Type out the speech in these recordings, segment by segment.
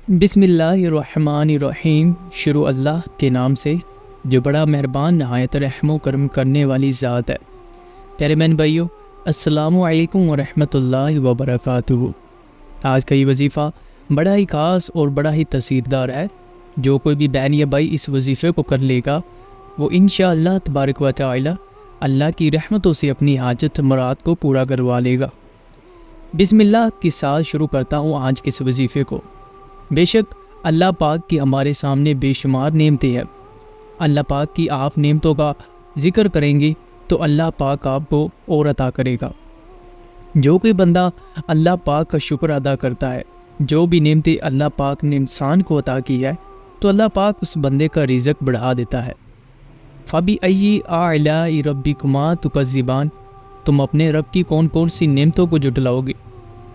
بسم اللہ الرحمن الرحیم۔ شروع اللہ کے نام سے جو بڑا مہربان نہایت رحم و کرم کرنے والی ذات ہے۔ پیارے بہن بھائیو، السلام علیکم ورحمۃ اللہ وبرکاتہ۔ آج کا یہ وظیفہ بڑا ہی خاص اور بڑا ہی تاثیردار ہے۔ جو کوئی بھی بہن یا بھائی اس وظیفے کو کر لے گا وہ انشاءاللہ تبارک و تعالی اللہ کی رحمتوں سے اپنی حاجت مراد کو پورا کروا لے گا۔ بسم اللہ کے ساتھ شروع کرتا ہوں آج کے اس وظیفے کو۔ بے شک اللہ پاک کی ہمارے سامنے بے شمار نعمتیں ہیں۔ اللہ پاک کی آپ نعمتوں کا ذکر کریں گے تو اللہ پاک آپ کو اور عطا کرے گا۔ جو کوئی بندہ اللہ پاک کا شکر ادا کرتا ہے، جو بھی نعمتیں اللہ پاک نے انسان کو عطا کی ہے تو اللہ پاک اس بندے کا رزق بڑھا دیتا ہے۔ فَبِأَيِّ آلَاءِ رَبِّكُمَا تُكَذِّبَانِ، تم اپنے رب کی کون کون سی نعمتوں کو جھٹلاؤ گے؟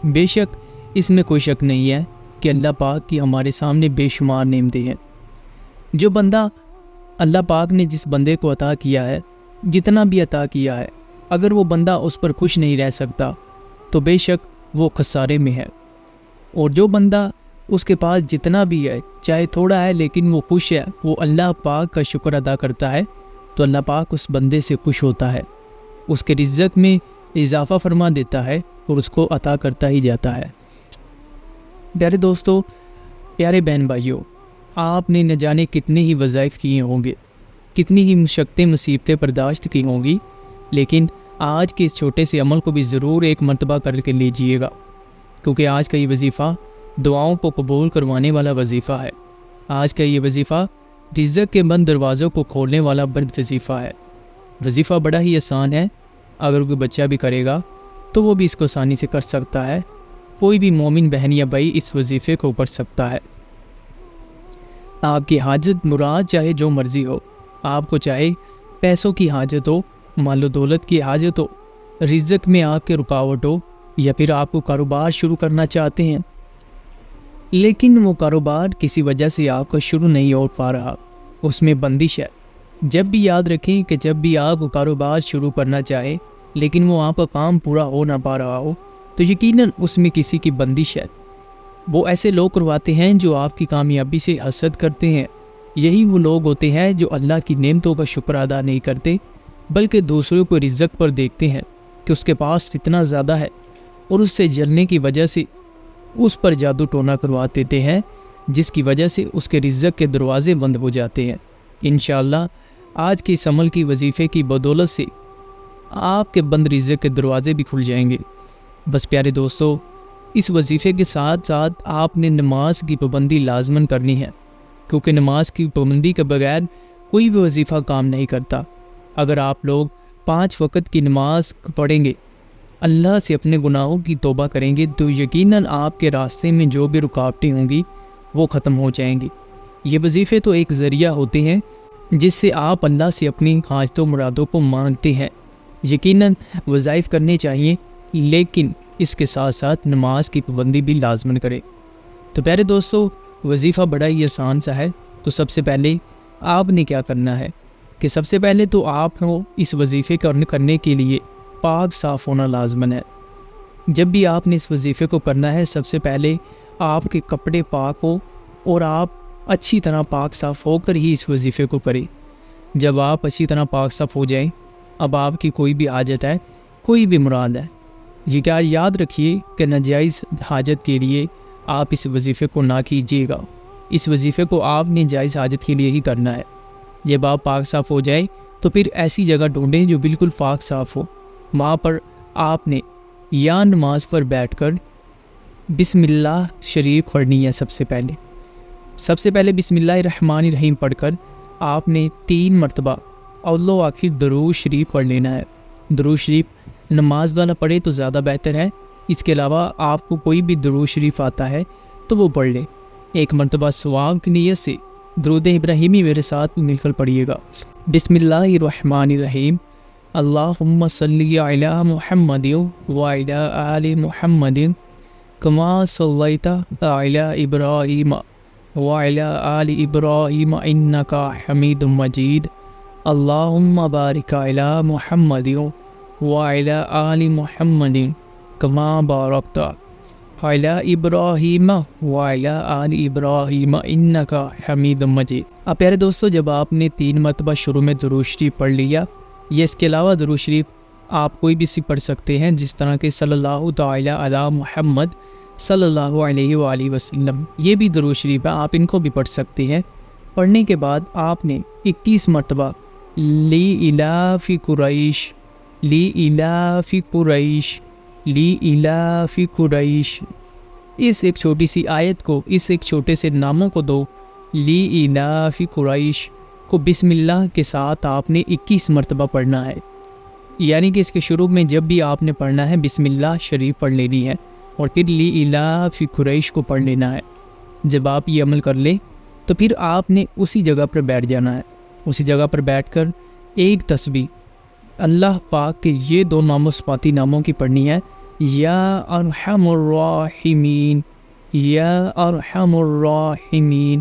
بے شک اس میں کوئی شک نہیں ہے کہ اللہ پاک کی ہمارے سامنے بے شمار نعمتیں ہیں۔ جو بندہ اللہ پاک نے جس بندے کو عطا کیا ہے، جتنا بھی عطا کیا ہے، اگر وہ بندہ اس پر خوش نہیں رہ سکتا تو بے شک وہ خسارے میں ہے۔ اور جو بندہ اس کے پاس جتنا بھی ہے، چاہے تھوڑا ہے لیکن وہ خوش ہے، وہ اللہ پاک کا شکر ادا کرتا ہے تو اللہ پاک اس بندے سے خوش ہوتا ہے، اس کے رزق میں اضافہ فرما دیتا ہے اور اس کو عطا کرتا ہی جاتا ہے۔ پیارے دوستو، پیارے بہن بھائیوں، آپ نے نہ جانے کتنے ہی وظائف کیے ہوں گے، کتنی ہی مشقتیں مصیبتیں برداشت کی ہوں گی، لیکن آج کے اس چھوٹے سے عمل کو بھی ضرور ایک مرتبہ کر کے لیجئے گا، کیونکہ آج کا یہ وظیفہ دعاؤں کو قبول کروانے والا وظیفہ ہے۔ آج کا یہ وظیفہ رزق کے بند دروازوں کو کھولنے والا بند وظیفہ ہے۔ وظیفہ بڑا ہی آسان ہے، اگر کوئی بچہ بھی کرے گا تو وہ بھی اس کو آسانی سے کر سکتا ہے۔ کوئی بھی مومن بہن یا بھائی اس وظیفے کو پڑھ سکتا ہے۔ آپ کی حاجت مراد چاہے جو مرضی ہو، آپ کو چاہے پیسوں کی حاجت ہو، مال و دولت کی حاجت ہو، رزق میں آپ کے رکاوٹ ہو، یا پھر آپ کو کاروبار شروع کرنا چاہتے ہیں لیکن وہ کاروبار کسی وجہ سے آپ کا شروع نہیں ہو پا رہا، اس میں بندش ہے۔ جب بھی یاد رکھیں کہ جب بھی آپ کاروبار شروع کرنا چاہیں لیکن وہ آپ کا کام پورا ہو نہ پا رہا ہو تو یقیناً اس میں کسی کی بندش ہے۔ وہ ایسے لوگ کرواتے ہیں جو آپ کی کامیابی سے حسد کرتے ہیں۔ یہی وہ لوگ ہوتے ہیں جو اللہ کی نعمتوں کا شکر ادا نہیں کرتے، بلکہ دوسروں کو رزق پر دیکھتے ہیں کہ اس کے پاس اتنا زیادہ ہے، اور اس سے جلنے کی وجہ سے اس پر جادو ٹونا کروا دیتے ہیں، جس کی وجہ سے اس کے رزق کے دروازے بند ہو جاتے ہیں۔ انشاءاللہ آج کے اس عمل کی وظیفے کی بدولت سے آپ کے بند رزق کے دروازے بھی کھل جائیں گے۔ بس پیارے دوستو، اس وظیفے کے ساتھ ساتھ آپ نے نماز کی پابندی لازماً کرنی ہے، کیونکہ نماز کی پابندی کے بغیر کوئی بھی وظیفہ کام نہیں کرتا۔ اگر آپ لوگ 5 وقت کی نماز پڑھیں گے، اللہ سے اپنے گناہوں کی توبہ کریں گے تو یقیناً آپ کے راستے میں جو بھی رکاوٹیں ہوں گی وہ ختم ہو جائیں گی۔ یہ وظیفے تو ایک ذریعہ ہوتے ہیں جس سے آپ اللہ سے اپنی حاجتوں مرادوں کو مانگتے ہیں۔ یقیناً وظائف کرنے چاہیے، لیکن اس کے ساتھ ساتھ نماز کی پابندی بھی لازماً کرے۔ تو پیارے دوستو، وظیفہ بڑا ہی آسان سا ہے۔ تو سب سے پہلے آپ نے کیا کرنا ہے کہ سب سے پہلے تو آپ کو اس وظیفے کرنے کے لیے پاک صاف ہونا لازماً ہے۔ جب بھی آپ نے اس وظیفے کو کرنا ہے، سب سے پہلے آپ کے کپڑے پاک ہو اور آپ اچھی طرح پاک صاف ہو کر ہی اس وظیفے کو کریں۔ جب آپ اچھی طرح پاک صاف ہو جائیں، اب آپ کی کوئی بھی حاجت ہے، کوئی بھی مراد ہے، یہ کیا یاد رکھیے کہ ناجائز حاجت کے لیے آپ اس وظیفے کو نہ کیجیے گا۔ اس وظیفے کو آپ نے جائز حاجت کے لیے ہی کرنا ہے۔ جب آپ پاک صاف ہو جائیں تو پھر ایسی جگہ ڈھونڈیں جو بالکل پاک صاف ہو، وہاں پر آپ نے یا نماز پر بیٹھ کر بسم اللہ شریف پڑھنی ہے۔ سب سے پہلے بسم اللہ الرحمن الرحیم پڑھ کر آپ نے 3 مرتبہ اول و آخر درود شریف پڑھ لینا ہے۔ درود شریف نماز والا پڑھے تو زیادہ بہتر ہے، اس کے علاوہ آپ کو کوئی بھی درود شریف آتا ہے تو وہ پڑھ لیں۔ 1 مرتبہ ثواب کی نیت سے درود ابراہیمی میرے ساتھ مل کر پڑھیے گا۔ بسم اللہ الرحمن الرحیم، اللہم صلی علی محمد وعلی آل محمد کما صلیت علی ابراہیم وعلی آل ابراہیم انکا حمید مجید، اللہم بارک علی محمد وعلی آل محمد کما بارکت علی ابراہیم وعلی آل ابراہیم انکا حمید مجید۔ اب پیارے دوستو، جب آپ نے 3 مرتبہ شروع میں درود شریف پڑھ لیا، یا اس کے علاوہ درود شریف آپ کوئی بھی سی پڑھ سکتے ہیں، جس طرح کہ صلی اللہ تعالی علی محمد صلی اللہ علیہ وآلہ وسلم، یہ بھی درود شریف ہے، آپ ان کو بھی پڑھ سکتے ہیں۔ پڑھنے کے بعد آپ نے 21 مرتبہ لی الاف قریش، لی الاف قریش، لی الاف قریش، اس ایک چھوٹی سی آیت کو، اس ایک چھوٹے سے ناموں کو دو، لی الاف قریش کو بسم اللہ کے ساتھ آپ نے 21 مرتبہ پڑھنا ہے۔ یعنی کہ اس کے شروع میں جب بھی آپ نے پڑھنا ہے بسم اللہ شریف پڑھ لینی ہے، اور پھر لی الاف قریش کو پڑھ لینا ہے۔ جب آپ یہ عمل کر لیں تو پھر آپ نے اسی جگہ پر بیٹھ جانا ہے۔ اسی جگہ پر بیٹھ کر ایک تسبیح اللہ پاک کے یہ 2 ناموں صفاتی ناموں کی پڑھنی ہے، یا ارحم الراحمین، یا ارحم الراحمین،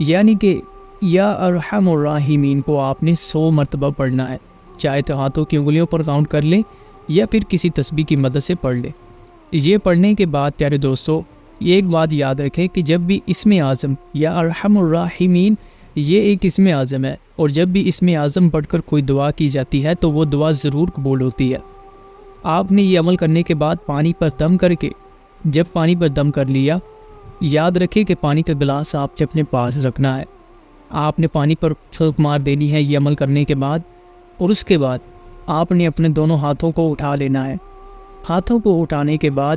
یعنی کہ یا ارحم الراحمین کو آپ نے 100 مرتبہ پڑھنا ہے، چاہے تو ہاتھوں کی انگلیوں پر کاؤنٹ کر لیں یا پھر کسی تسبیح کی مدد سے پڑھ لیں۔ یہ پڑھنے کے بعد پیارے دوستو، یہ ایک بات یاد رکھیں کہ جب بھی اسم اعظم یا ارحم الراحمین یہ ایک اسم اعظم ہے، اور جب بھی اسم اعظم پڑھ کر کوئی دعا کی جاتی ہے تو وہ دعا ضرور قبول ہوتی ہے۔ آپ نے یہ عمل کرنے کے بعد پانی پر دم کر کے، جب پانی پر دم کر لیا، یاد رکھیں کہ پانی کا گلاس آپ نے اپنے پاس رکھنا ہے۔ آپ نے پانی پر چھلک مار دینی ہے یہ عمل کرنے کے بعد، اور اس کے بعد آپ نے اپنے دونوں ہاتھوں کو اٹھا لینا ہے۔ ہاتھوں کو اٹھانے کے بعد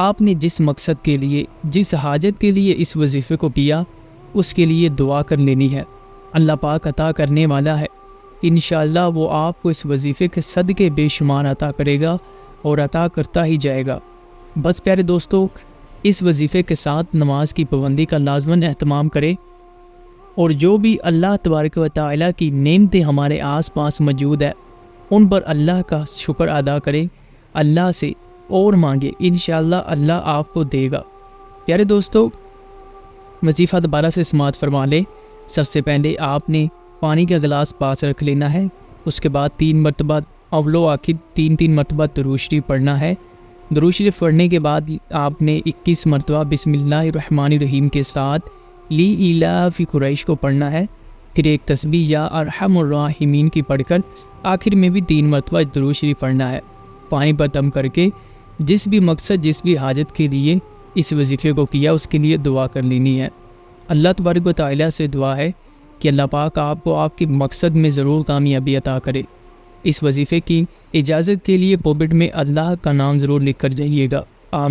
آپ نے جس مقصد کے لیے، جس حاجت کے لیے اس وظیفے کو کیا، اس کے لیے دعا کر لینی ہے۔ اللہ پاک عطا کرنے والا ہے، انشاءاللہ وہ آپ کو اس وظیفے کے صدقے بے شمار عطا کرے گا اور عطا کرتا ہی جائے گا۔ بس پیارے دوستو، اس وظیفے کے ساتھ نماز کی پابندی کا لازماً اہتمام کریں، اور جو بھی اللہ تبارک و تعالیٰ کی نعمتیں ہمارے آس پاس موجود ہے ان پر اللہ کا شکر ادا کریں، اللہ سے اور مانگے، انشاءاللہ اللہ آپ کو دے گا۔ پیارے دوستو، وظیفہ دوبارہ سے سماعت فرما لیں۔ سب سے پہلے آپ نے پانی کا گلاس پاس رکھ لینا ہے، اس کے بعد 3 مرتبہ اول و آخر 3 مرتبہ درود شریف پڑھنا ہے۔ درود شریف پڑھنے کے بعد آپ نے 21 مرتبہ بسم اللہ الرحمن الرحیم کے ساتھ لی الاف قریش کو پڑھنا ہے، پھر ایک تسبیح یا ارحم الراحمین کی پڑھ کر آخر میں بھی 3 مرتبہ درود شریف پڑھنا ہے۔ پانی پر دم کر کے جس بھی مقصد، جس بھی حاجت کے لیے اس وظیفے کو کیا، اس کے لیے دعا کر لینی ہے۔ اللہ تبارک و تعالیٰ سے دعا ہے کہ اللہ پاک آپ کو آپ کے مقصد میں ضرور کامیابی عطا کرے۔ اس وظیفے کی اجازت کے لیے پوپٹ میں اللہ کا نام ضرور لکھ کر جائیے گا۔ آمین۔